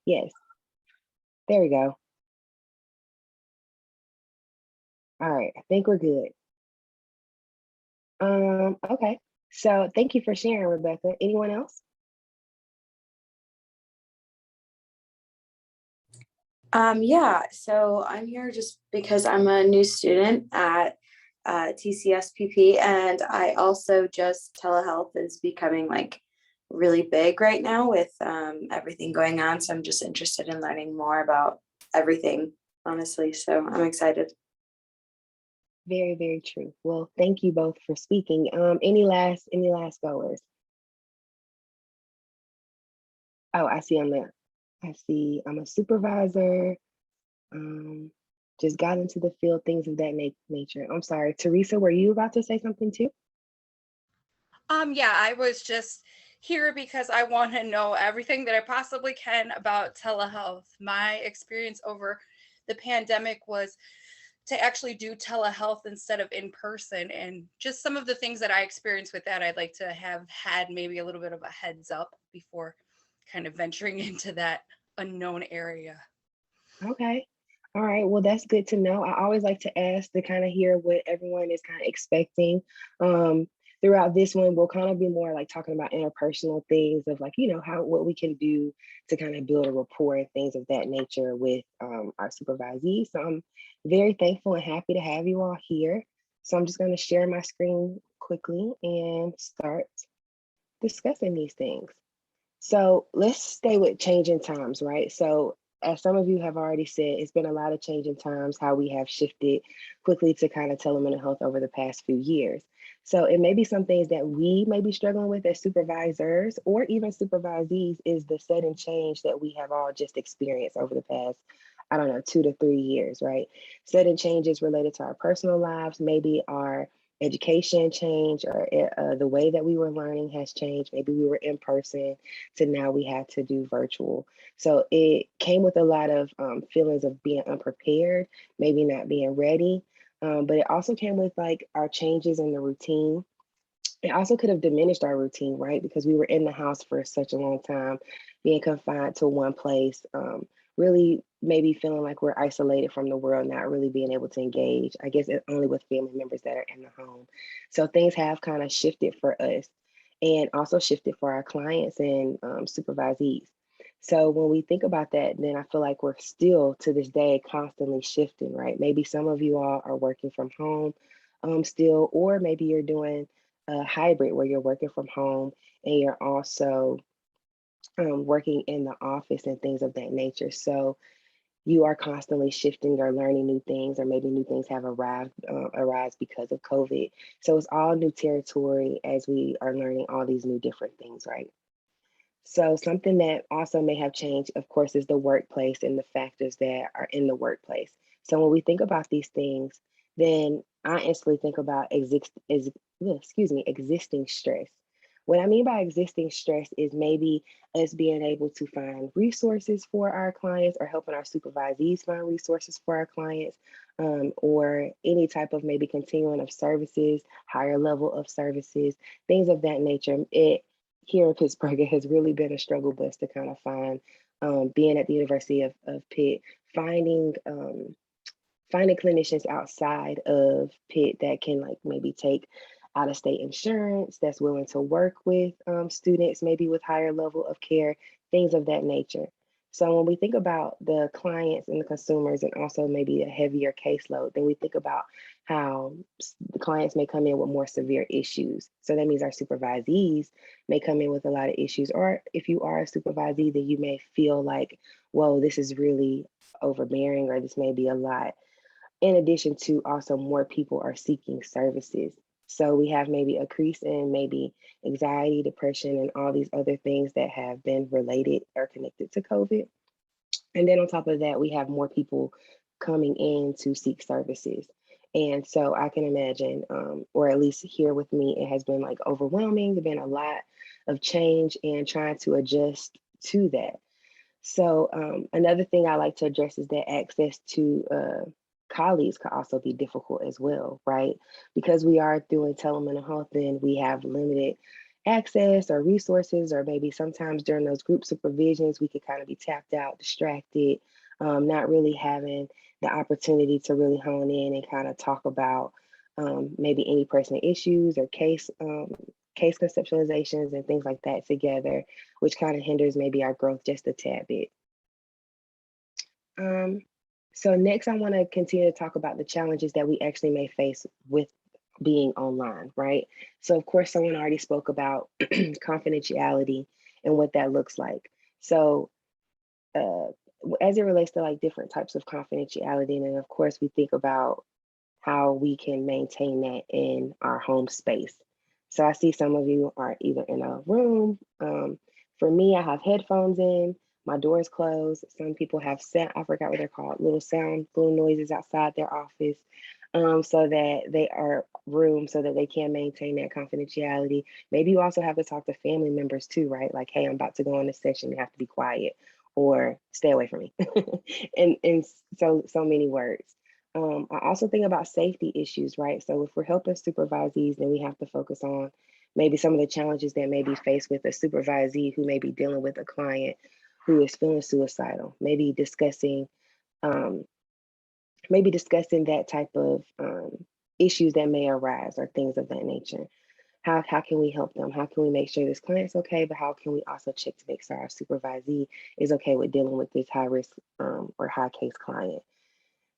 Yes, there we go. All right, I think we're good. Okay. So thank you for sharing, Rebecca. Anyone else? Yeah, so I'm here just because I'm a new student at TCSPP, and I also just telehealth is becoming like really big right now with everything going on. So I'm just interested in learning more about everything, honestly. So I'm excited. Very, very true. Well, thank you both for speaking. Any last goers? Oh, I see I'm a supervisor. Um, just got into the field, things of that nature. I'm sorry, Teresa, were you about to say something too? Yeah, I was just here because I want to know everything that I possibly can about telehealth. My experience over the pandemic was to actually do telehealth instead of in person, and just some of the things that I experienced with that, I'd like to have had maybe a little bit of a heads up before kind of venturing into that unknown area. Okay. All right. Well, that's good to know. I always like to ask to kind of hear what everyone is kind of expecting. Um, Throughout this one, we'll kind of be more like talking about interpersonal things of like, how what we can do to kind of build a rapport and things of that nature with our supervisees. So I'm very thankful and happy to have you all here. So I'm just going to share my screen quickly and start discussing these things. So let's stay with changing times, right? So as some of you have already said, it's been a lot of changing times, how we have shifted quickly to kind of telemental health over the past few years. So it may be some things that we may be struggling with as supervisors or even supervisees is the sudden change that we have all just experienced over the past, I don't know, 2 to 3 years, right? Sudden changes related to our personal lives, maybe our education change or the way that we were learning has changed. Maybe we were in person to now we have to do virtual. So it came with a lot of feelings of being unprepared, maybe not being ready. But it also came with like our changes in the routine. It also could have diminished our routine, right? Because we were in the house for such a long time, being confined to one place, really maybe feeling like we're isolated from the world, not really being able to engage, I guess only with family members that are in the home. So things have kind of shifted for us and also shifted for our clients and supervisees. So when we think about that, then I feel like we're still to this day constantly shifting, right? Maybe some of you all are working from home still, or maybe you're doing a hybrid where you're working from home and you're also working in the office and things of that nature. So you are constantly shifting or learning new things, or maybe new things have arise because of COVID. So it's all new territory as we are learning all these new different things, right? So something that also may have changed, of course, is the workplace and the factors that are in the workplace. So when we think about these things, then I instantly think about existing stress. What I mean by existing stress is maybe us being able to find resources for our clients or helping our supervisees find resources for our clients, or any type of maybe continuing of services, higher level of services, things of that nature. It here in Pittsburgh, it has really been a struggle bus to kind of find, being at the University of Pitt, finding finding clinicians outside of Pitt that can like maybe take out of state insurance, that's willing to work with students, maybe with higher level of care, things of that nature. So when we think about the clients and the consumers and also maybe a heavier caseload, then we think about how the clients may come in with more severe issues. So that means our supervisees may come in with a lot of issues. Or if you are a supervisee, then you may feel like, whoa, this is really overbearing, or this may be a lot. In addition to also more people are seeking services. So we have maybe a crease in maybe anxiety, depression, and all these other things that have been related or connected to COVID. And then on top of that, we have more people coming in to seek services. And so I can imagine, or at least here with me, it has been like overwhelming. There's been a lot of change and trying to adjust to that. So another thing I like to address is that access to colleagues could also be difficult as well, right? Because we are doing telemental health and we have limited access or resources, or maybe sometimes during those group supervisions, we could kind of be tapped out, distracted, not really having the opportunity to really hone in and kind of talk about maybe any personal issues or case conceptualizations and things like that together, which kind of hinders maybe our growth just a tad bit. So next, I want to continue to talk about the challenges that we actually may face with being online, right? So of course, someone already spoke about confidentiality and what that looks like. So as it relates to like different types of confidentiality, and then of course we think about how we can maintain that in our home space. So I see some of you are either in a room. For me, I have headphones in, my door is closed. Some people have sound, I forgot what they're called, little noises outside their office, so that they are room so that they can maintain that confidentiality. Maybe you also have to talk to family members too, right? Like, hey, I'm about to go on this session, you have to be quiet or stay away from me. and so many words. I also think about safety issues, right? So if we're helping supervisees, then we have to focus on maybe some of the challenges that may be faced with a supervisee who may be dealing with a client who is feeling suicidal, um, maybe discussing that type of issues that may arise or things of that nature. How can we help them? How can we make sure this client's okay? But how can we also check to make sure our supervisee is okay with dealing with this high risk or high case client?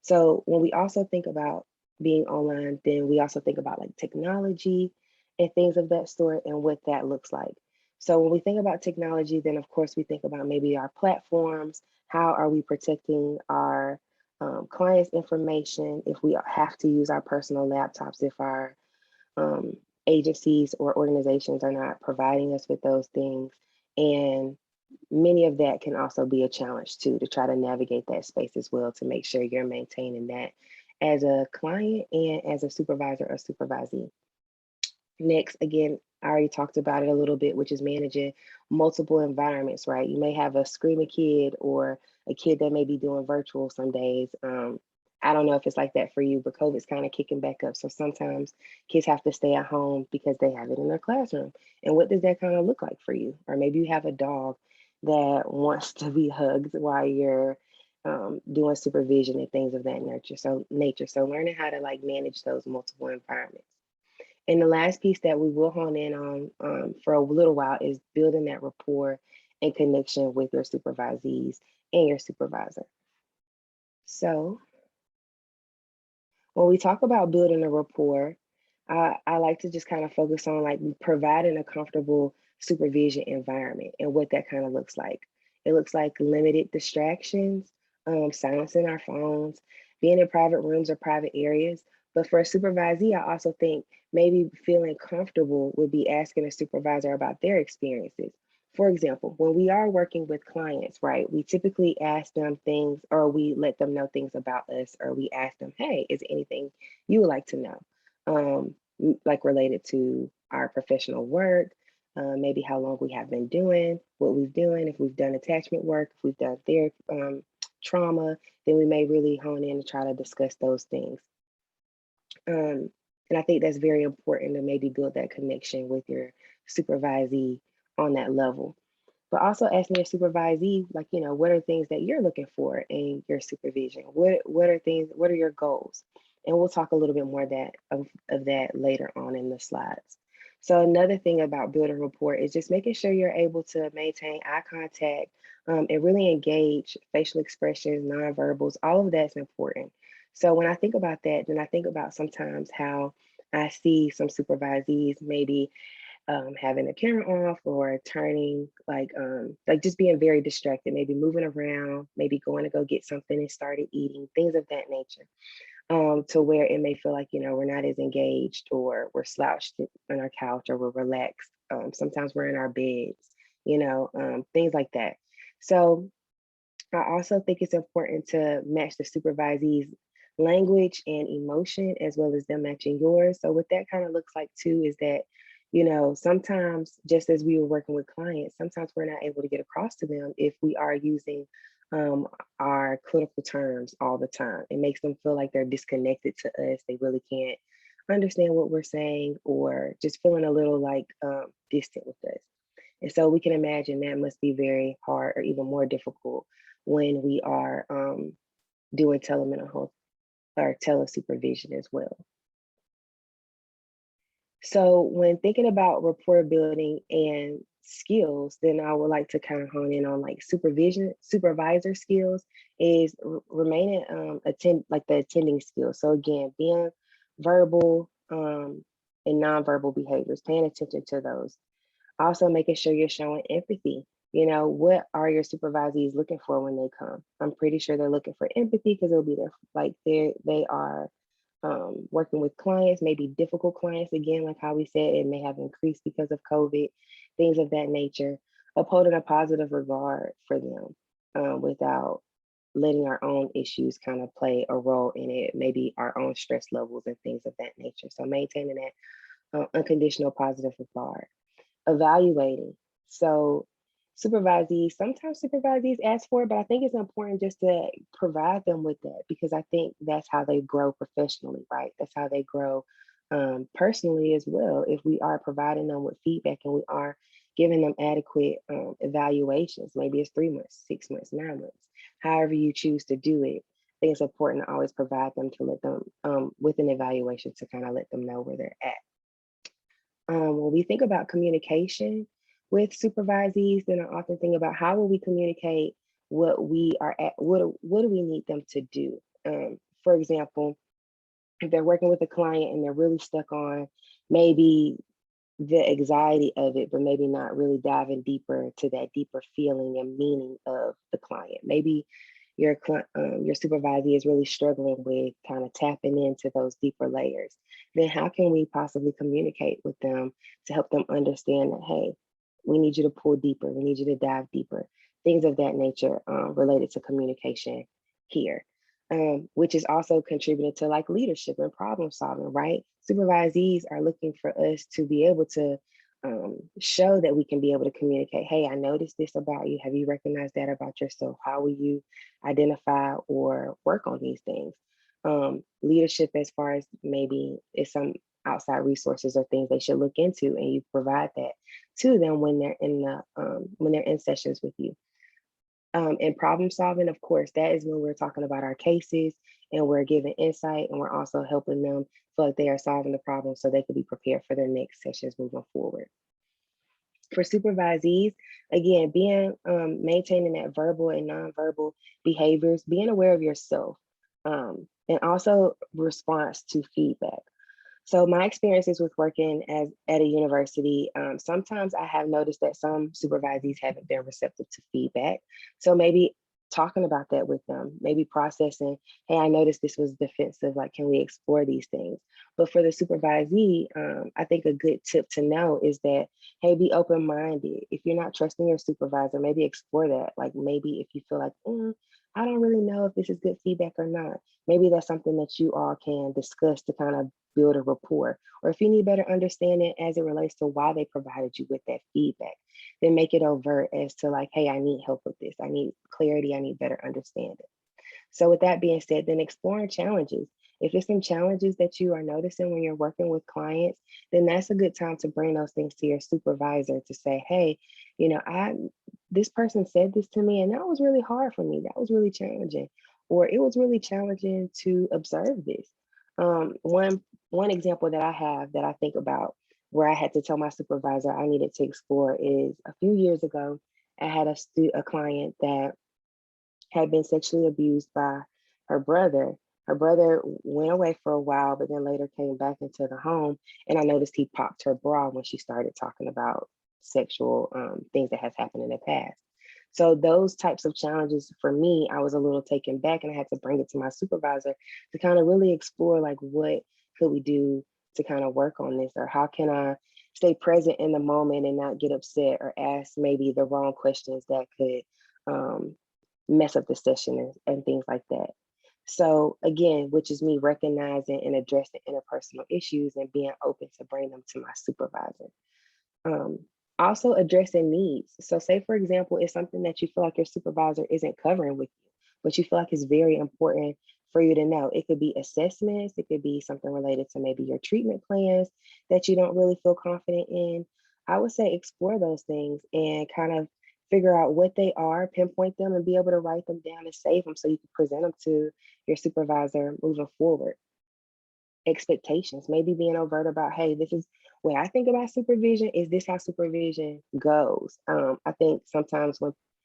So when we also think about being online, then we also think about like technology and things of that sort and what that looks like. So when we think about technology, then of course we think about maybe our platforms. How are we protecting our clients' information if we have to use our personal laptops, if our um, agencies or organizations are not providing us with those things? And many of that can also be a challenge too, to try to navigate that space as well, to make sure you're maintaining that as a client and as a supervisor or supervisee. Next, again, I already talked about it a little bit, which is managing multiple environments, right? You may have a screaming kid or a kid that may be doing virtual some days. I don't know if it's like that for you, but COVID's kind of kicking back up. So sometimes kids have to stay at home because they have it in their classroom. And what does that kind of look like for you? Or maybe you have a dog that wants to be hugged while you're doing supervision and things of that nature. So learning how to like manage those multiple environments. And the last piece that we will hone in on for a little while is building that rapport and connection with your supervisees and your supervisor. So when we talk about building a rapport, I like to just kind of focus on like providing a comfortable supervision environment and what that kind of looks like. It looks like limited distractions, silencing our phones, being in private rooms or private areas. But for a supervisee, I also think maybe feeling comfortable would be asking a supervisor about their experiences. For example, when we are working with clients, right, we typically ask them things or we let them know things about us, or we ask them, hey, is there anything you would like to know? Like related to our professional work, maybe how long we have been doing what we've doing, if we've done attachment work, if we've done therapy, trauma, then we may really hone in and try to discuss those things. And I think that's very important to maybe build that connection with your supervisee on that level. But also asking your supervisee, like, you know, what are things that you're looking for in your supervision? What are your goals? And we'll talk a little bit more of that later on in the slides. So another thing about building rapport is just making sure you're able to maintain eye contact and really engage facial expressions, nonverbals, all of that's important. So when I think about that, then I think about sometimes how I see some supervisees maybe having the camera off or turning like just being very distracted, maybe moving around, maybe going to go get something and started eating, things of that nature. To where it may feel like, you know, we're not as engaged or we're slouched on our couch or we're relaxed. Sometimes we're in our beds, you know, things like that. So I also think it's important to match the supervisee's language and emotion as well as them matching yours. So what that kind of looks like too is that, you know, sometimes just as we were working with clients, sometimes we're not able to get across to them if we are using um, our clinical terms all the time. It makes them feel like they're disconnected to us. They really can't understand what we're saying or just feeling a little like distant with us. And so we can imagine that must be very hard or even more difficult when we are doing telemental health or telesupervision as well. So when thinking about rapport building and skills, then I would like to kind of hone in on like supervisor skills is remaining like the attending skills. So again, being verbal and nonverbal behaviors, paying attention to those. Also making sure you're showing empathy. You know, what are your supervisees looking for when they come? I'm pretty sure they're looking for empathy because it'll be there like they are working with clients, maybe difficult clients, again, like how we said, it may have increased because of COVID, things of that nature, upholding a positive regard for them without letting our own issues kind of play a role in it, maybe our own stress levels and things of that nature. So maintaining that unconditional positive regard. Evaluating. So sometimes supervisees ask for it, but I think it's important just to provide them with that because I think that's how they grow professionally, right? That's how they grow personally as well. If we are providing them with feedback and we are giving them adequate evaluations, maybe it's 3 months, 6 months, 9 months, however you choose to do it. I think it's important to always provide them to let them with an evaluation to kind of let them know where they're at. When we think about communication with supervisees, then I often think about how will we communicate what we are at, what do we need them to do? For example, if they're working with a client and they're really stuck on maybe the anxiety of it, but maybe not really diving deeper to that deeper feeling and meaning of the client. Maybe your supervisee is really struggling with kind of tapping into those deeper layers. Then how can we possibly communicate with them to help them understand that, hey, we need you to pull deeper, we need you to dive deeper, things of that nature related to communication here. Which is also contributing to like leadership and problem solving, right? Supervisees are looking for us to be able to show that we can be able to communicate. Hey, I noticed this about you. Have you recognized that about yourself? How will you identify or work on these things? Leadership, as far as maybe is some outside resources or things they should look into, and you provide that to them when they're in sessions with you. And problem solving, of course, that is when we're talking about our cases and we're giving insight and we're also helping them feel like they are solving the problem so they can be prepared for their next sessions moving forward. For supervisees, again, maintaining that verbal and nonverbal behaviors, being aware of yourself, and also response to feedback. So my experiences with working at a university, sometimes I have noticed that some supervisees haven't been receptive to feedback. So maybe talking about that with them, maybe processing, hey, I noticed this was defensive, like, can we explore these things? But for the supervisee, I think a good tip to know is that, hey, be open-minded. If you're not trusting your supervisor, maybe explore that. Like maybe if you feel like, I don't really know if this is good feedback or not, maybe that's something that you all can discuss to kind of build a rapport. Or if you need better understanding as it relates to why they provided you with that feedback, then make it overt as to like, hey, I need help with this. I need clarity. I need better understanding. So with that being said, then exploring challenges. If there's some challenges that you are noticing when you're working with clients, then that's a good time to bring those things to your supervisor to say, hey, this person said this to me and that was really hard for me. That was really challenging. Or it was really challenging to observe this. One example that I have that I think about where I had to tell my supervisor I needed to explore is a few years ago, I had a client that had been sexually abused by her brother. Her brother went away for a while, but then later came back into the home. And I noticed he popped her bra when she started talking about sexual things that has happened in the past. So those types of challenges for me, I was a little taken back and I had to bring it to my supervisor to kind of really explore like what could we do to kind of work on this, or how can I stay present in the moment and not get upset or ask maybe the wrong questions that could mess up the session and things like that. So again, which is me recognizing and addressing interpersonal issues and being open to bring them to my supervisor. Also addressing needs. So say, for example, it's something that you feel like your supervisor isn't covering with you, but you feel like it's very important for you to know. It could be assessments, it could be something related to maybe your treatment plans that you don't really feel confident in. I would say explore those things and kind of figure out what they are, pinpoint them, and be able to write them down and save them so you can present them to your supervisor moving forward. Expectations, maybe being overt about, hey, this is what I think about supervision. Is this how supervision goes? I think sometimes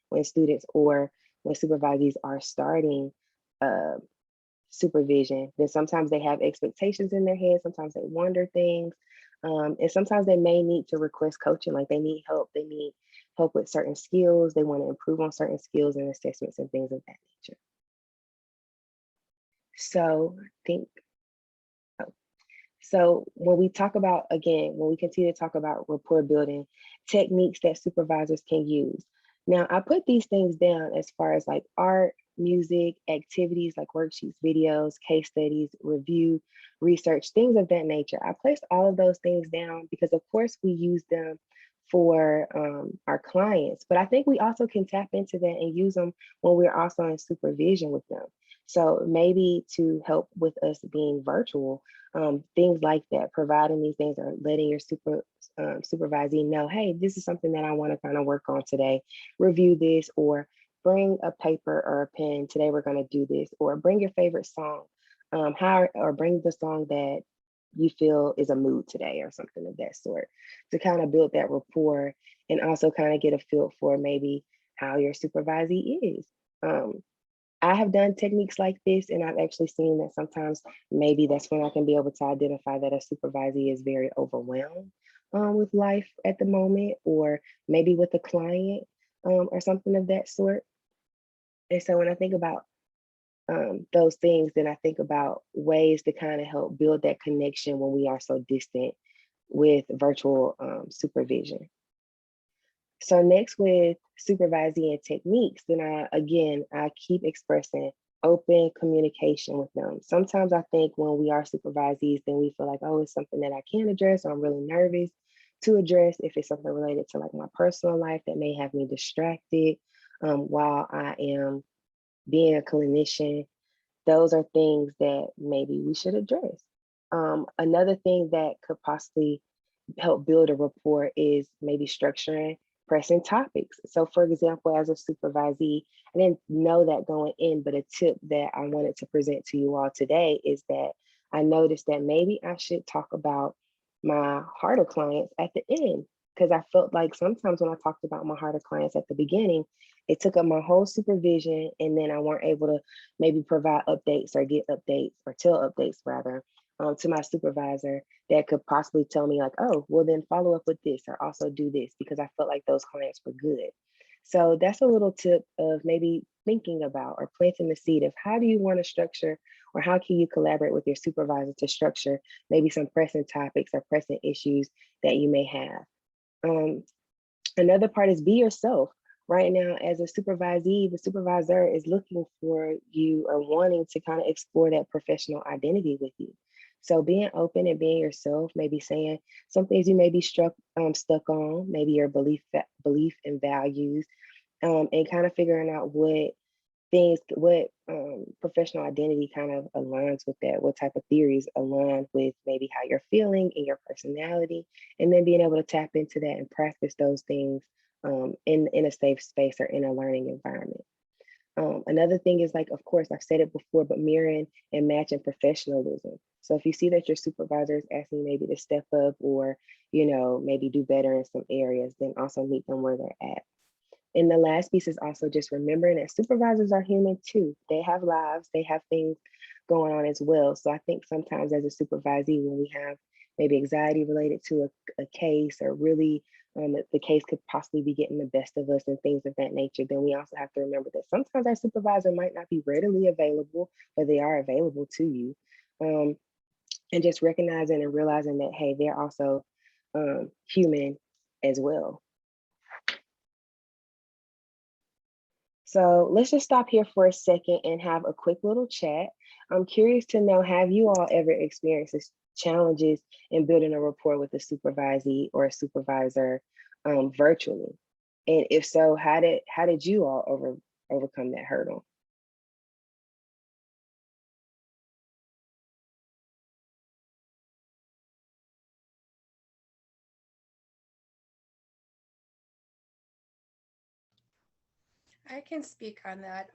when students or when supervisees are starting uh, supervision, then sometimes they have expectations in their head. Sometimes they wonder things. And sometimes they may need to request coaching, like they need help. They need help with certain skills. They want to improve on certain skills and assessments and things of that nature. So I think, so when we talk about, again, when we continue to talk about rapport building, techniques that supervisors can use. Now, I put these things down as far as like art, music, activities like worksheets, videos, case studies, review, research, things of that nature. I placed all of those things down because of course we use them for our clients, but I think we also can tap into that and use them when we're also in supervision with them. So maybe to help with us being virtual, things like that, providing these things or letting your supervisee know, hey, this is something that I want to kind of work on today, review this, or bring a paper or a pen. Today we're going to do this, or bring your favorite song, or bring the song that you feel is a mood today or something of that sort, to kind of build that rapport and also kind of get a feel for maybe how your supervisee is. I have done techniques like this, and I've actually seen that sometimes maybe that's when I can be able to identify that a supervisee is very overwhelmed with life at the moment, or maybe with a client or something of that sort. And so when I think about those things, then I think about ways to kind of help build that connection when we are so distant with virtual supervision. So next with supervising and techniques, then I keep expressing open communication with them. Sometimes I think when we are supervisees, then we feel like, oh, it's something that I can't address, or I'm really nervous to address if it's something related to like my personal life that may have me distracted while I am being a clinician. Those are things that maybe we should address. Another thing that could possibly help build a rapport is maybe structuring pressing topics. So for example, as a supervisee, I didn't know that going in, but a tip that I wanted to present to you all today is that I noticed that maybe I should talk about my harder clients at the end, because I felt like sometimes when I talked about my harder clients at the beginning, it took up my whole supervision, and then I weren't able to maybe provide updates or get updates or tell updates rather to my supervisor that could possibly tell me like, oh, well then follow up with this or also do this, because I felt like those clients were good. So that's a little tip of maybe thinking about or planting the seed of how do you want to structure, or how can you collaborate with your supervisor to structure maybe some pressing topics or pressing issues that you may have. Another part is be yourself. Right now, as a supervisee, the supervisor is looking for you or wanting to kind of explore that professional identity with you. So being open and being yourself, maybe saying some things you may be stuck on, maybe your belief and values, and kind of figuring out what professional identity kind of aligns with that, what type of theories align with maybe how you're feeling and your personality, and then being able to tap into that and practice those things in a safe space or in a learning environment. Another thing is like, of course, I've said it before, but mirroring and matching professionalism. So if you see that your supervisor is asking you maybe to step up or, maybe do better in some areas, then also meet them where they're at. And the last piece is also just remembering that supervisors are human too. They have lives, they have things going on as well. So I think sometimes as a supervisee, when we have maybe anxiety related to a case, or really the case could possibly be getting the best of us and things of that nature, then we also have to remember that sometimes our supervisor might not be readily available, but they are available to you. And just recognizing and realizing that, hey, they're also human as well. So let's just stop here for a second and have a quick little chat. I'm curious to know, have you all ever experienced challenges in building a rapport with a supervisee or a supervisor virtually? And if so, how did you all overcome that hurdle? I can speak on that.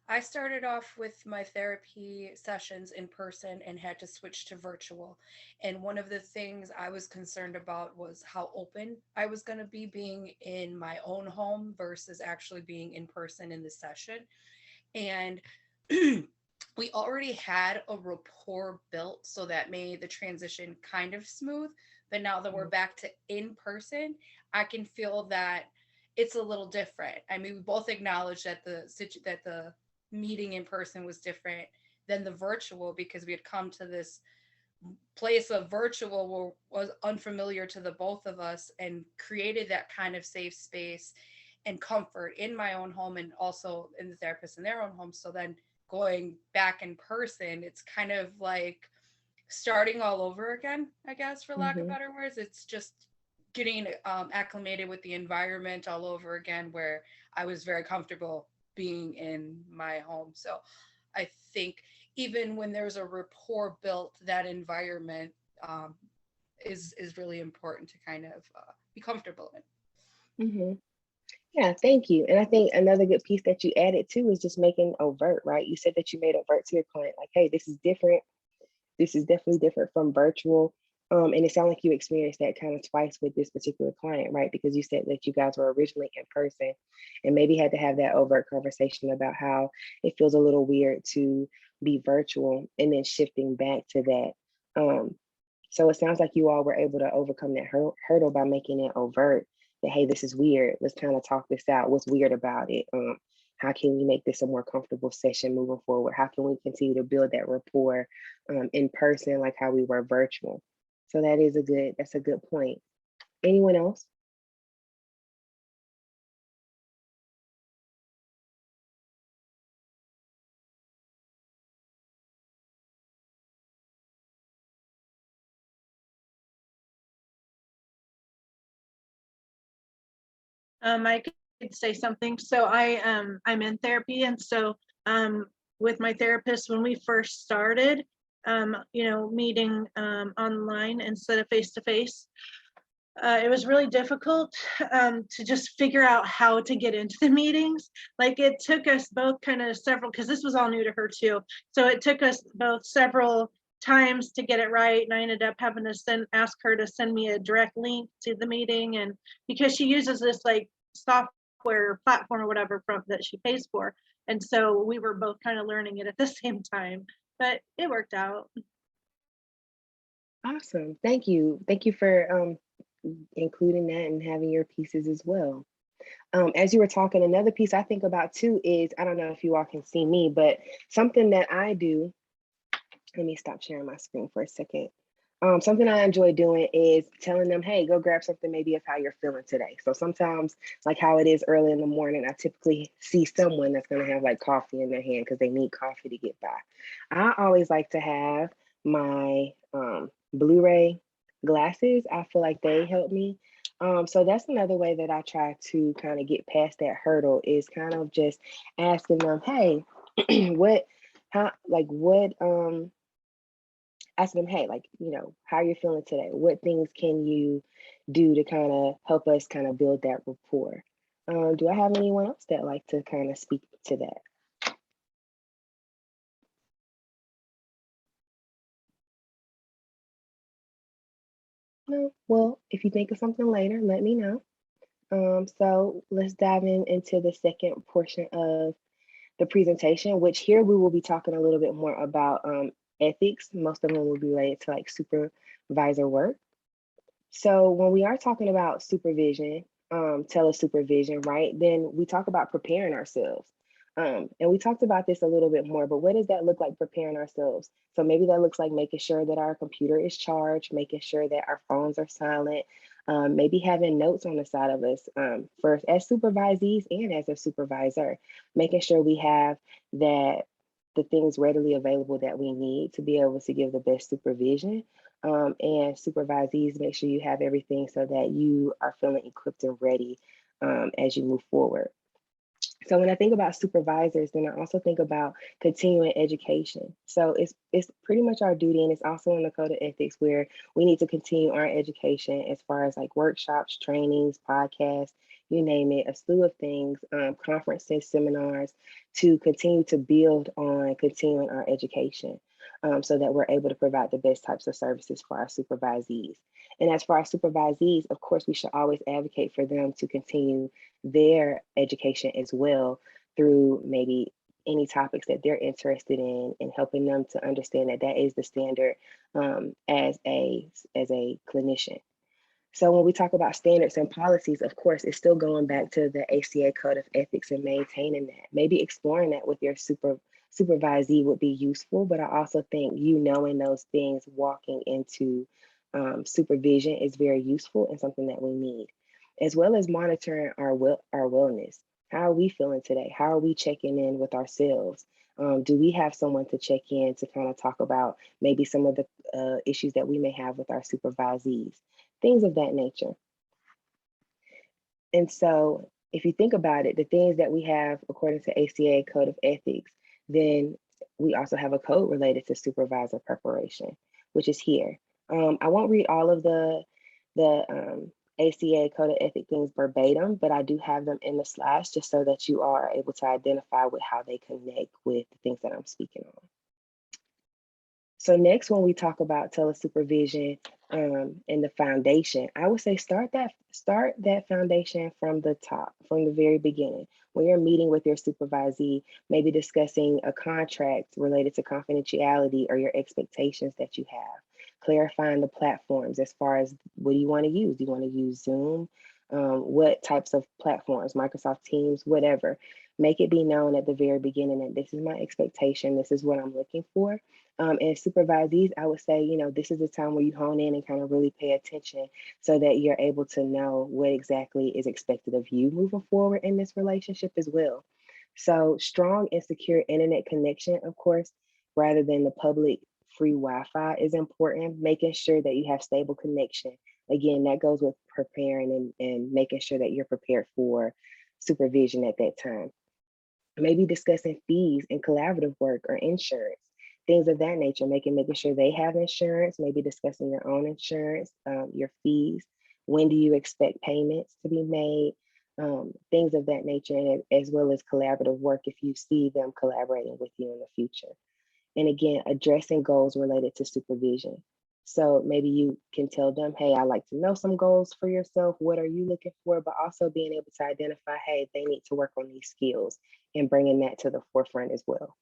I started off with my therapy sessions in person and had to switch to virtual. And one of the things I was concerned about was how open I was going to be being in my own home versus actually being in person in the session. And we already had a rapport built, so that made the transition kind of smooth. But now that we're back to in person, I can feel that it's a little different. I mean, we both acknowledge that the meeting in person was different than the virtual, because we had come to this place of virtual was unfamiliar to the both of us, and created that kind of safe space and comfort in my own home and also in the therapist in their own home. So then going back in person, it's kind of like starting all over again, I guess, for lack of better words. It's just getting acclimated with the environment all over again, where I was very comfortable being in my home. So I think even when there's a rapport built, that environment is really important to kind of be comfortable in. Mm-hmm. Yeah, thank you. And I think another good piece that you added too is just making overt, right? You said that you made overt to your client, like, hey, this is different. This is definitely different from virtual. And it sounds like you experienced that kind of twice with this particular client, right? Because you said that you guys were originally in person and maybe had to have that overt conversation about how it feels a little weird to be virtual and then shifting back to that. So it sounds like you all were able to overcome that hurdle by making it overt that, hey, this is weird. Let's kind of talk this out. What's weird about it? How can we make this a more comfortable session moving forward? How can we continue to build that rapport in person like how we were virtual? So that's a good point. Anyone else? I could say something. So I'm in therapy, and so with my therapist, when we first started, meeting online instead of face to face, it was really difficult to just figure out how to get into the meetings. Like it took us both kind of several, because this was all new to her too. So it took us both several times to get it right. And I ended up having to ask her to send me a direct link to the meeting. And because she uses this like software platform or whatever that she pays for. And so we were both kind of learning it at the same time, but it worked out. Awesome. Thank you. Thank you for including that and having your pieces as well. As you were talking, another piece I think about too is, I don't know if you all can see me, but something that I do, let me stop sharing my screen for a second. Something I enjoy doing is telling them, hey, go grab something maybe of how you're feeling today. So sometimes, like how it is early in the morning, I typically see someone that's going to have like coffee in their hand because they need coffee to get by. I always like to have my Blu-ray glasses. I feel like they help me. So that's another way that I try to kind of get past that hurdle, is kind of just asking them, hey, ask them, hey, like, how you're feeling today? What things can you do to kind of help us kind of build that rapport? Do I have anyone else that like to kind of speak to that? No? Well, if you think of something later, let me know. So let's dive into the second portion of the presentation, which here we will be talking a little bit more about ethics. Most of them will be related to like supervisor work. So when we are talking about supervision, tele-supervision, right, then we talk about preparing ourselves. And we talked about this a little bit more, but what does that look like, preparing ourselves? So maybe that looks like making sure that our computer is charged, making sure that our phones are silent, maybe having notes on the side of us, first as supervisees and as a supervisor, making sure we have the things readily available that we need to be able to give the best supervision. And supervisees, make sure you have everything so that you are feeling equipped and ready as you move forward. So when I think about supervisors, then I also think about continuing education. So it's pretty much our duty, and it's also in the code of ethics, where we need to continue our education as far as like workshops, trainings, podcasts, you name it, a slew of things, conferences, seminars, to continue to build on continuing our education, so that we're able to provide the best types of services for our supervisees. And as for our supervisees, of course, we should always advocate for them to continue their education as well through maybe any topics that they're interested in, and helping them to understand that that is the standard, as a clinician. So when we talk about standards and policies, of course, it's still going back to the ACA Code of Ethics and maintaining that. Maybe exploring that with your supervisee would be useful, but I also think knowing those things walking into supervision is very useful and something that we need, as well as monitoring our wellness. How are we feeling today? How are we checking in with ourselves? Do we have someone to check in to kind of talk about maybe some of the issues that we may have with our supervisees? Things of that nature. And so if you think about it, the things that we have according to ACA Code of Ethics, then we also have a code related to supervisor preparation, which is here. I won't read all of the ACA Code of Ethics things verbatim, but I do have them in the slides just so that you are able to identify with how they connect with the things that I'm speaking on. So next, when we talk about tele-supervision and the foundation, I would say start that foundation from the top, from the very beginning. When you're meeting with your supervisee, maybe discussing a contract related to confidentiality or your expectations that you have, clarifying the platforms as far as what do you want to use? Do you want to use Zoom? What types of platforms, Microsoft Teams, whatever. Make it be known at the very beginning that this is my expectation, this is what I'm looking for. And supervisees, I would say, this is the time where you hone in and kind of really pay attention so that you're able to know what exactly is expected of you moving forward in this relationship as well. So strong and secure internet connection, of course, rather than the public free Wi-Fi is important, making sure that you have stable connection. Again, that goes with preparing and making sure that you're prepared for supervision at that time. Maybe discussing fees and collaborative work or insurance, things of that nature, making sure they have insurance, maybe discussing your own insurance, your fees, when do you expect payments to be made, things of that nature, and as well as collaborative work if you see them collaborating with you in the future. And again, addressing goals related to supervision. So maybe you can tell them, hey, I'd like to know some goals for yourself. What are you looking for? But also being able to identify, hey, they need to work on these skills and bringing that to the forefront as well.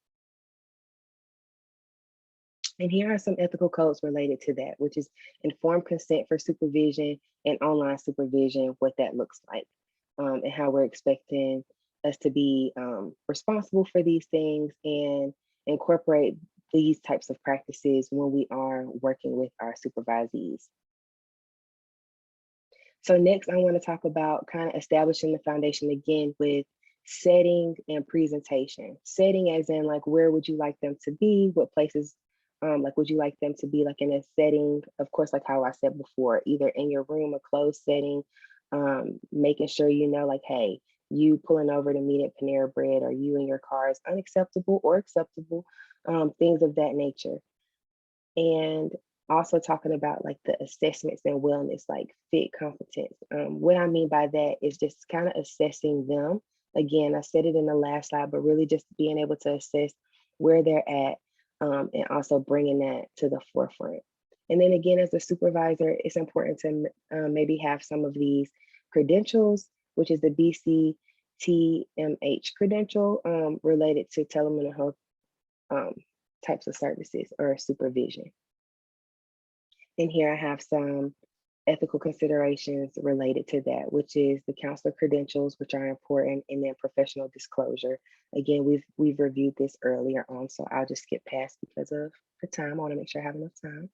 And here are some ethical codes related to that, which is informed consent for supervision and online supervision, what that looks like, and how we're expecting us to be responsible for these things and incorporate these types of practices when we are working with our supervisees. So next, I want to talk about kind of establishing the foundation again with setting and presentation. Setting as in like, where would you like them to be? What places like would you like them to be, like in a setting, of course, like how I said before, either in your room, a closed setting, making sure like, hey, you pulling over to meet at Panera Bread or you in your car is unacceptable or acceptable, things of that nature. And also talking about like the assessments and wellness, like fit competence. What I mean by that is just kind of assessing them. Again, I said it in the last slide, but really just being able to assess where they're at, and also bringing that to the forefront. And then again, as a supervisor, it's important to maybe have some of these credentials, which is the BCTMH credential related to telemental health types of services or supervision. And here I have some ethical considerations related to that, which is the counselor credentials, which are important, and then professional disclosure. Again, we've reviewed this earlier on, so I'll just skip past because of the time. I want to make sure I have enough time.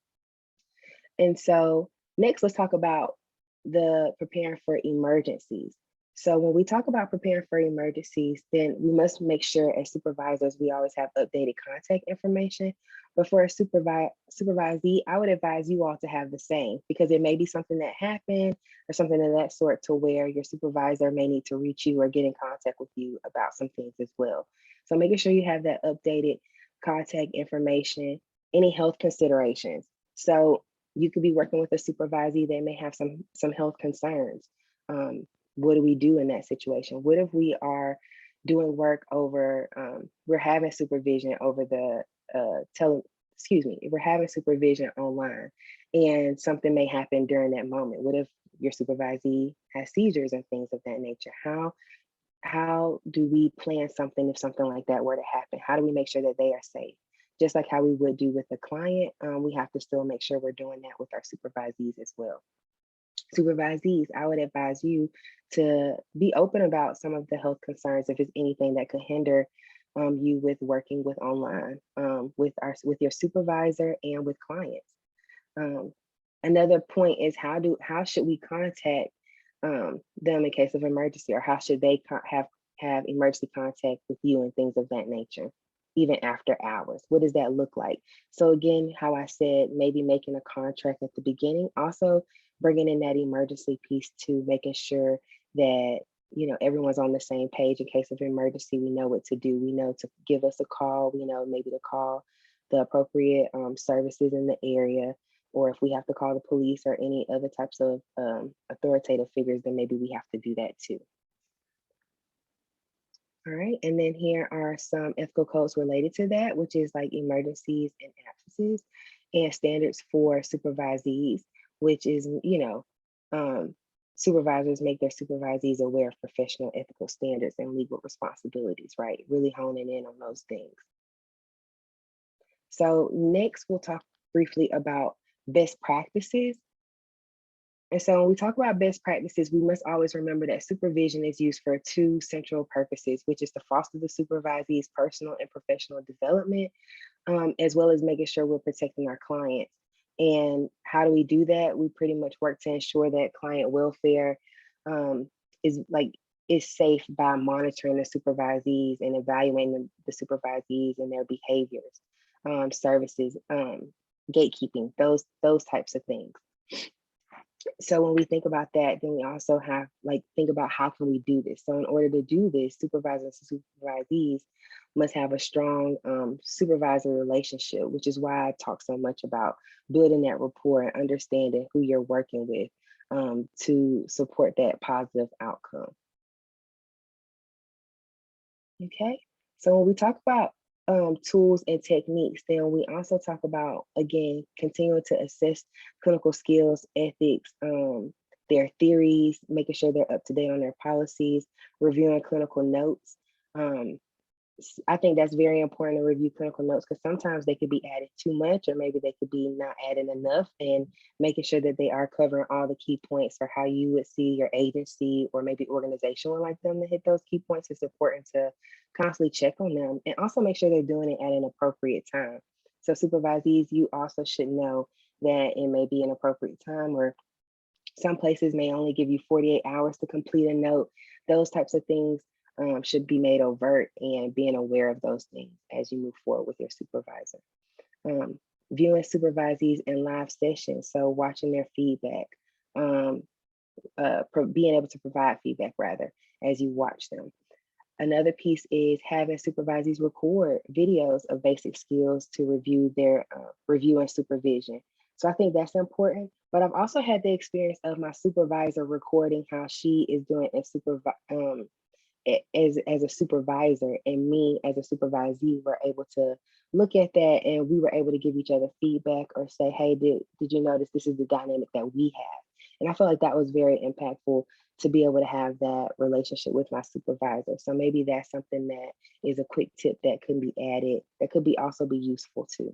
And so next, let's talk about the preparing for emergencies. So when we talk about preparing for emergencies, then we must make sure as supervisors, we always have updated contact information. But for a supervisee, I would advise you all to have the same, because it may be something that happened or something of that sort to where your supervisor may need to reach you or get in contact with you about some things as well. So making sure you have that updated contact information, any health considerations. So you could be working with a supervisee that may have some health concerns. what do we do in that situation? What if we are doing work over, we're having supervision over the we're having supervision online, and something may happen during that moment. What if your supervisee has seizures and things of that nature? How do we plan something if something like that were to happen? How do we make sure that they are safe? Just like how we would do with the client, we have to still make sure we're doing that with our supervisees as well. Supervisees, I would advise you to be open about some of the health concerns if it's anything that could hinder you with working with online, with your supervisor and with clients. Another point is how should we contact them in case of emergency, or how should they have emergency contact with you and things of that nature, even after hours? What does that look like? So again, how I said, maybe making a contract at the beginning, also bringing in that emergency piece to making sure that everyone's on the same page in case of emergency. We know what to do. We know to give us a call. We know maybe to call the appropriate services in the area, or if we have to call the police or any other types of authoritative figures, then maybe we have to do that too. All right, and then here are some ethical codes related to that, which is like emergencies and absences, and standards for supervisees, which is, supervisors make their supervisees aware of professional ethical standards and legal responsibilities, right? Really honing in on those things. So next, we'll talk briefly about best practices. And so when we talk about best practices, we must always remember that supervision is used for two central purposes, which is to foster the supervisee's personal and professional development, as well as making sure we're protecting our clients. And how do we do that? We pretty much work to ensure that client welfare is safe by monitoring the supervisees and evaluating the supervisees and their behaviors, services, gatekeeping, those types of things. So when we think about that, then we also have think about how can we do this. So in order to do this, supervisors and supervisees must have a strong supervisor relationship, which is why I talk so much about building that rapport and understanding who you're working with to support that positive outcome. Okay, so when we talk about tools and techniques, then we also talk about, again, continuing to assess clinical skills, ethics, their theories, making sure they're up to date on their policies, reviewing clinical notes. I think that's very important to review clinical notes, because sometimes they could be added too much, or maybe they could be not adding enough, and making sure that they are covering all the key points for how you would see your agency or maybe organization would like them to hit those key points. It's important to constantly check on them, and also make sure they're doing it at an appropriate time. So supervisees, you also should know that it may be an appropriate time, or some places may only give you 48 hours to complete a note. Those types of things should be made overt, and being aware of those things as you move forward with your supervisor. Viewing supervisees in live sessions, so watching their feedback, being able to provide feedback rather as you watch them. Another piece is having supervisees record videos of basic skills to review their review and supervision. So I think that's important, but I've also had the experience of my supervisor recording how she is doing as a supervisor, and me as a supervisee were able to look at that, and we were able to give each other feedback or say, hey, did you notice this is the dynamic that we have? And I feel like that was very impactful to be able to have that relationship with my supervisor. So maybe that's something that is a quick tip that could be added, that could also be useful too.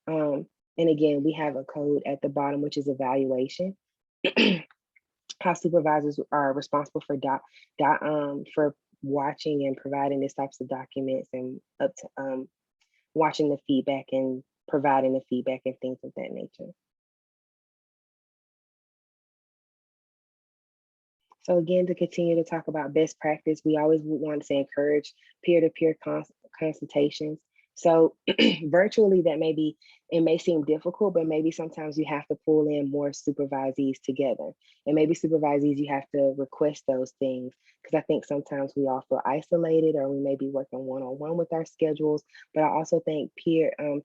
And again, we have a code at the bottom, which is evaluation. How supervisors are responsible for for watching and providing these types of documents, and up to watching the feedback and providing the feedback and things of that nature. So again, to continue to talk about best practice, we always want to encourage peer-to-peer consultations. So virtually, it may seem difficult, but maybe sometimes you have to pull in more supervisees together. And maybe supervisees, you have to request those things, because I think sometimes we all feel isolated, or we may be working one-on-one with our schedules. But I also think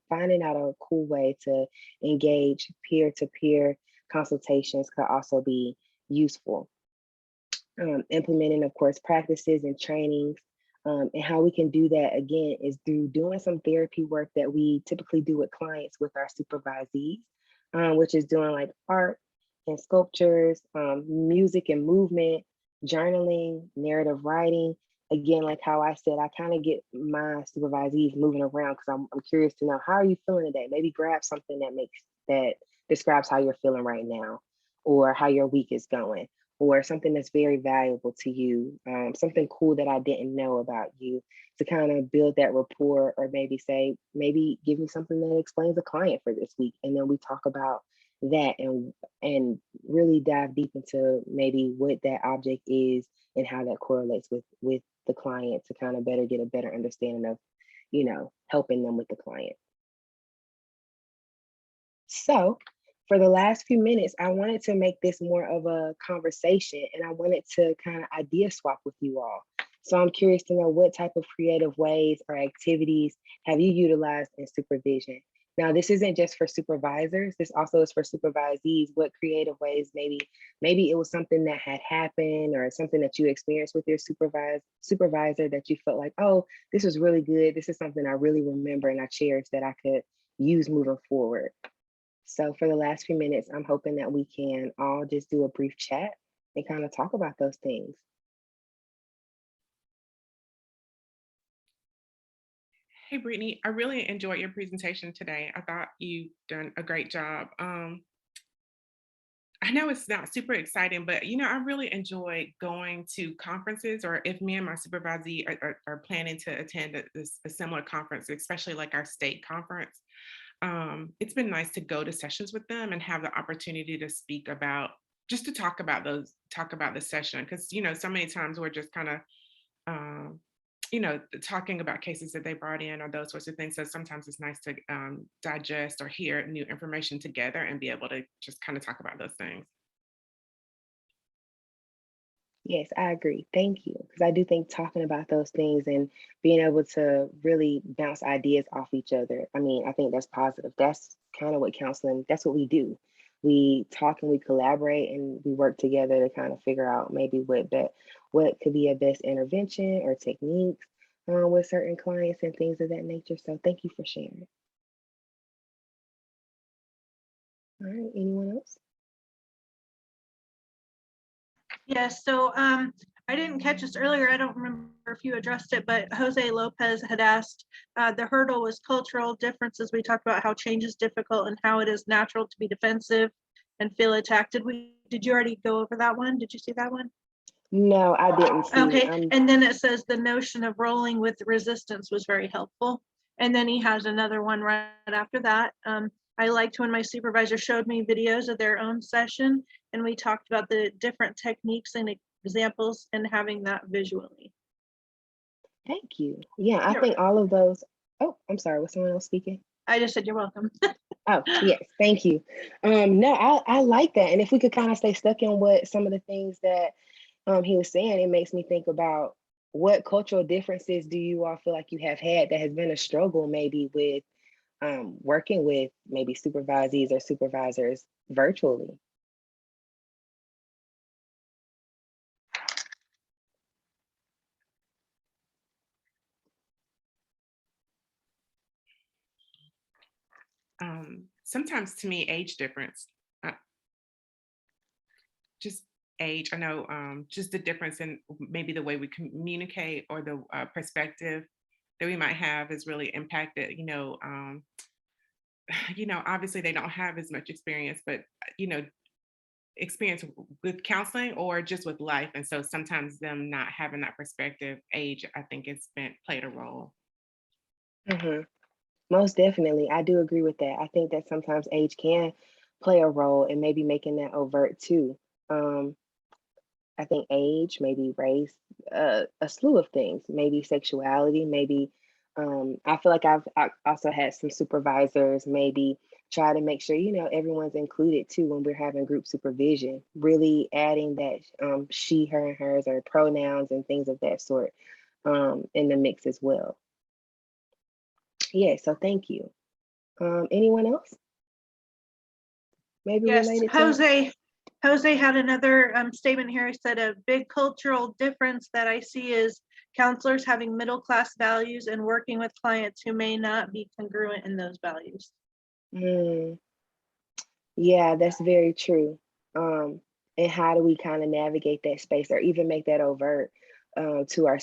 finding out a cool way to engage peer-to-peer consultations could also be useful. implementing, of course, practices and trainings. And how we can do that again is through doing some therapy work that we typically do with clients with our supervisees, which is doing like art and sculptures, music and movement, journaling, narrative writing. Again, like how I said, I kind of get my supervisees moving around because I'm curious to know, how are you feeling today? Maybe grab something that describes how you're feeling right now, or how your week is going, or something that's very valuable to you, something cool that I didn't know about you, to kind of build that rapport, or maybe say, maybe give me something that explains a client for this week. And then we talk about that and really dive deep into maybe what that object is and how that correlates with the client, to kind of get a better understanding of, helping them with the client. So for the last few minutes, I wanted to make this more of a conversation, and I wanted to kind of idea swap with you all. So I'm curious to know, what type of creative ways or activities have you utilized in supervision? Now, this isn't just for supervisors, this also is for supervisees. What creative ways, maybe it was something that had happened, or something that you experienced with your supervisor that you felt like, oh, this was really good. This is something I really remember and I cherish that I could use moving forward. So for the last few minutes, I'm hoping that we can all just do a brief chat and kind of talk about those things. Hey, Brittany, I really enjoyed your presentation today. I thought you done a great job. I know it's not super exciting, but I really enjoy going to conferences, or if me and my supervisee are planning to attend a similar conference, especially like our state conference. It's been nice to go to sessions with them and have the opportunity to speak about, just to talk about the session. Because, so many times we're just kind of, talking about cases that they brought in or those sorts of things. So sometimes it's nice to digest or hear new information together and be able to just kind of talk about those things. Yes, I agree. Thank you. Because I do think talking about those things and being able to really bounce ideas off each other, I think that's positive. That's kind of what counseling, that's what we do. We talk and we collaborate and we work together to kind of figure out maybe what could be a best intervention or techniques with certain clients and things of that nature. So thank you for sharing. All right, anyone else? Yes, so I didn't catch this earlier. I don't remember if you addressed it, but Jose Lopez had asked, the hurdle was cultural differences. We talked about how change is difficult and how it is natural to be defensive and feel attacked. Did you already go over that one? Did you see that one? No, I didn't see Okay, it. and then it says the notion of rolling with resistance was very helpful. And then he has another one right after that. I liked when my supervisor showed me videos of their own session, and we talked about the different techniques and examples and having that visually. Thank you. Yeah, I think all of those. Oh, I'm sorry. Was someone else speaking? I just said you're welcome. Oh, yes, thank you. No, I like that. And if we could kind of stay stuck in what some of the things that he was saying, it makes me think about, what cultural differences do you all feel like you have had that has been a struggle, maybe with working with maybe supervisees or supervisors virtually? Sometimes to me, age difference, just age. I know just the difference in maybe the way we communicate, or the perspective that we might have is really impacted. Obviously they don't have as much experience, but experience with counseling or just with life, and so sometimes them not having that perspective, age, I think played a role. Mm-hmm. Most definitely. I do agree with that. I think that sometimes age can play a role in maybe making that overt too. I think age, maybe race, a slew of things, maybe sexuality, maybe I feel like I also had some supervisors maybe try to make sure, everyone's included too when we're having group supervision, really adding that she, her, and hers, or pronouns and things of that sort in the mix as well. Yeah, so thank you. Anyone else? Maybe Yes, related to Jose. Jose had another statement here. He said a big cultural difference that I see is counselors having middle-class values and working with clients who may not be congruent in those values. Mm, yeah, that's very true. And how do we kind of navigate that space or even make that overt to our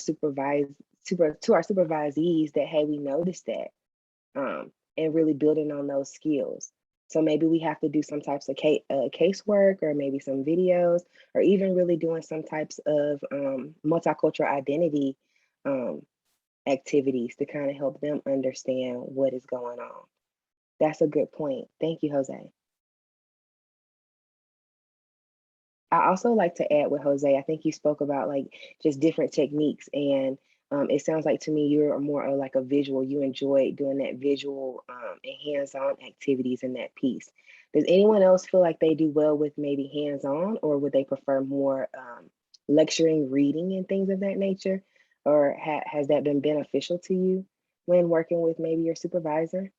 to our supervisees that, hey, we noticed that, and really building on those skills. So maybe we have to do some types of casework, or maybe some videos, or even really doing some types of multicultural identity um, activities to kind of help them understand what is going on. That's a good point. Thank you, Jose. I also like to add with Jose, I think you spoke about like just different techniques, and it sounds like to me you're more of like a visual. You enjoy doing that visual and hands-on activities in that piece. Does anyone else feel like they do well with maybe hands-on, or would they prefer more lecturing, reading, and things of that nature? Or has that been beneficial to you when working with maybe your supervisor?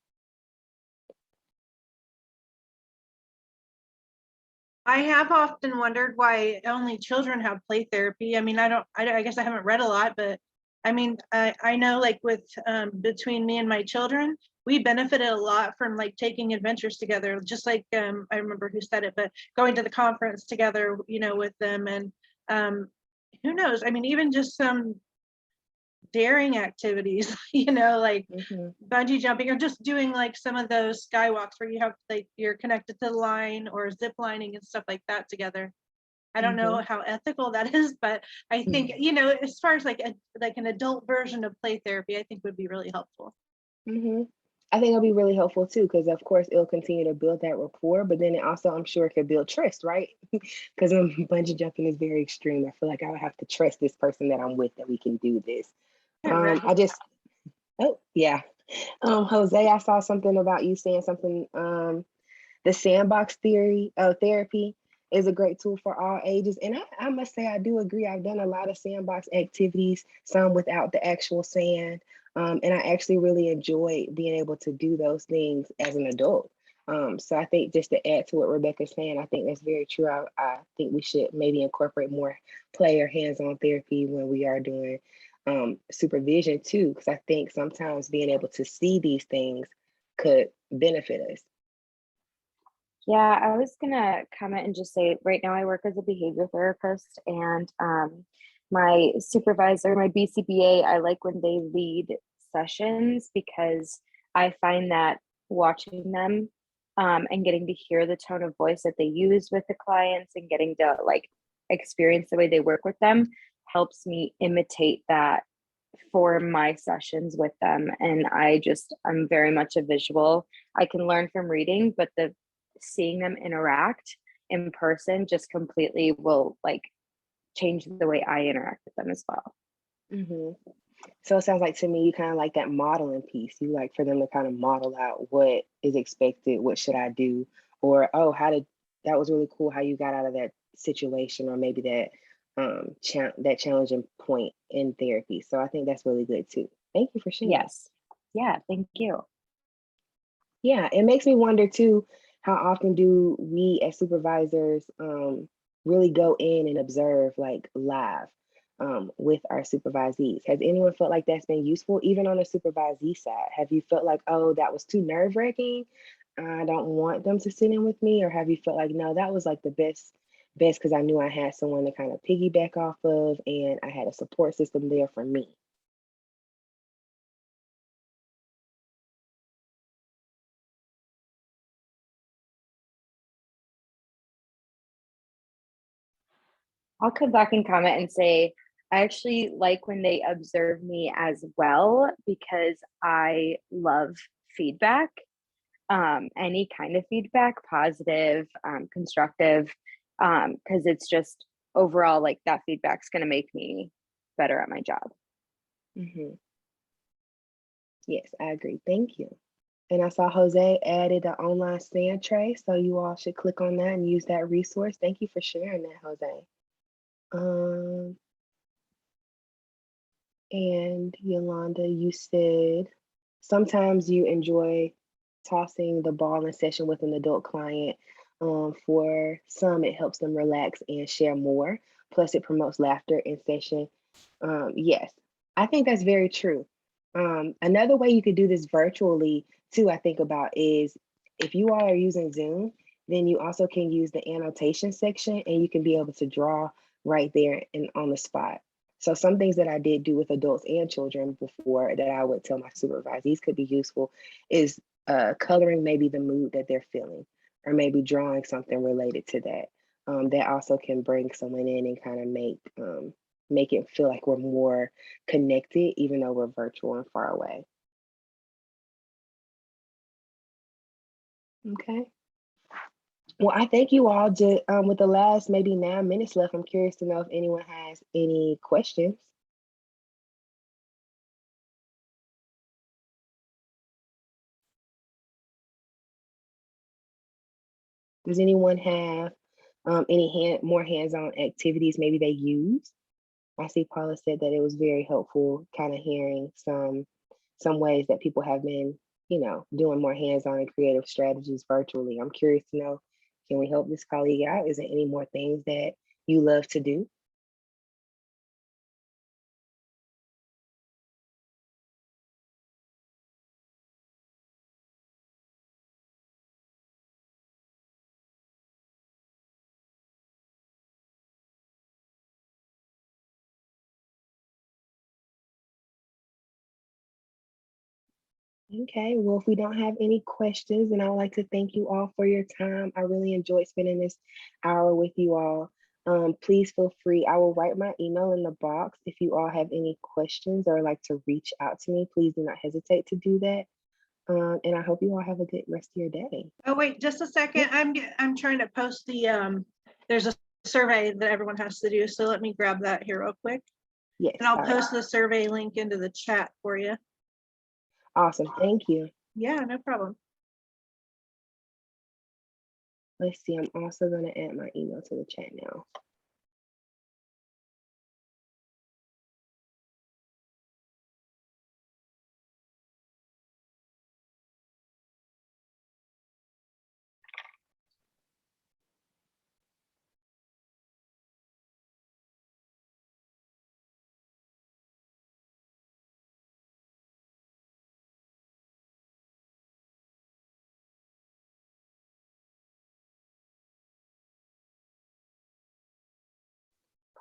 I have often wondered why only children have play therapy. I mean, I guess I haven't read a lot, but I mean, I know like with between me and my children, we benefited a lot from like taking adventures together, just like I remember who said it, but going to the conference together, you know, with them. And who knows? I mean, even just some daring activities, you know, like bungee jumping, or just doing like some of those skywalks where you have like you're connected to the line, or zip lining and stuff like that together. I don't know how ethical that is, but I think, you know, as far as like an adult version of play therapy, I think would be really helpful. I think it'll be really helpful too, because of course it'll continue to build that rapport, but then it also, I'm sure, it could build trust, right? Because bungee jumping is very extreme. I feel like I would have to trust this person that I'm with that we can do this. Right. Oh yeah. Jose, I saw something about you saying something. The sandbox therapy is a great tool for all ages. And I must say, I do agree. I've done a lot of sandbox activities, some without the actual sand. And I actually really enjoy being able to do those things as an adult. So I think, just to add to what Rebecca's saying, I think that's very true. I think we should maybe incorporate more play or hands-on therapy when we are doing supervision too, because I think sometimes being able to see these things could benefit us. Yeah, I was gonna comment and just say right now I work as a behavior therapist, and my supervisor, my BCBA, I like when they lead sessions because I find that watching them and getting to hear the tone of voice that they use with the clients and getting to like experience the way they work with them helps me imitate that for my sessions with them. And I'm very much a visual. I can learn from reading, but the seeing them interact in person just completely will like change the way I interact with them as well. So it sounds like to me you kind of like that modeling piece. You like for them to kind of model out what is expected, what should I do, or oh, that was really cool how you got out of that situation, or maybe that that challenging point in therapy. So I think that's really good too. Thank you for sharing. Yes. Yeah, thank you. Yeah, it makes me wonder too, how often do we as supervisors really go in and observe like live with our supervisees? Has anyone felt like that's been useful, even on the supervisee side? Have you felt like, oh, that was too nerve-wracking, I don't want them to sit in with me? Or have you felt like, no, that was like the best because I knew I had someone to kind of piggyback off of, and I had a support system there for me? I'll come back and comment and say, I actually like when they observe me as well because I love feedback, any kind of feedback, positive, constructive, because it's just overall like that feedback's going to make me better at my job. Yes, I agree. Thank you. And I saw Jose added an online stand tray, so you all should click on that and use that resource. Thank you for sharing that, Jose. And Yolanda, you said sometimes you enjoy tossing the ball in session with an adult client For some, it helps them relax and share more. Plus, it promotes laughter in session. Yes, I think that's very true. Another way you could do this virtually too, I think about is if you all are using Zoom, then you also can use the annotation section and you can be able to draw right there and on the spot. So some things that I did do with adults and children before that I would tell my supervisees could be useful is coloring maybe the mood that they're feeling, or maybe drawing something related to that. That also can bring someone in and kind of make it feel like we're more connected, even though we're virtual and far away. Okay. Well, I thank you all. Just with the last maybe 9 minutes left, I'm curious to know if anyone has any questions. Does anyone have any more hands-on activities maybe they use? I see Paula said that it was very helpful kind of hearing some ways that people have been, doing more hands-on and creative strategies virtually. I'm curious to know, can we help this colleague out? Is there any more things that you love to do? Okay, well, if we don't have any questions, then I would like to thank you all for your time. I really enjoyed spending this hour with you all. Please feel free. I will write my email in the box. If you all have any questions or like to reach out to me, please do not hesitate to do that. And I hope you all have a good rest of your day. Oh, wait, just a second. I'm trying to post the, there's a survey that everyone has to do. So let me grab that here real quick. Yes. And I'll all right. post the survey link into the chat for you. Awesome. Thank you. Yeah, no problem. Let's see. I'm also going to add my email to the chat now.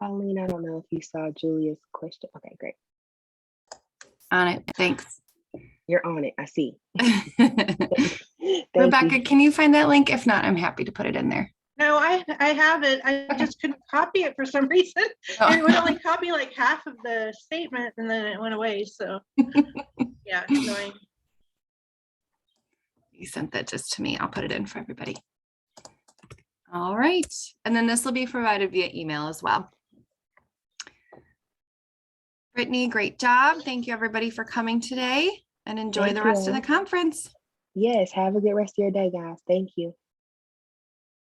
Colleen, I don't know if you saw Julia's question. Okay, great. On it. Thanks. You're on it. I see. Rebecca, can you find that link? If not, I'm happy to put it in there. No, I have it. I just couldn't copy it for some reason. Oh. It would only copy like half of the statement and then it went away. So yeah, annoying. You sent that just to me. I'll put it in for everybody. All right. And then this will be provided via email as well. Brittany, great job. Thank you everybody for coming today, and enjoy the rest of the conference. Yes, have a good rest of your day, guys. Thank you.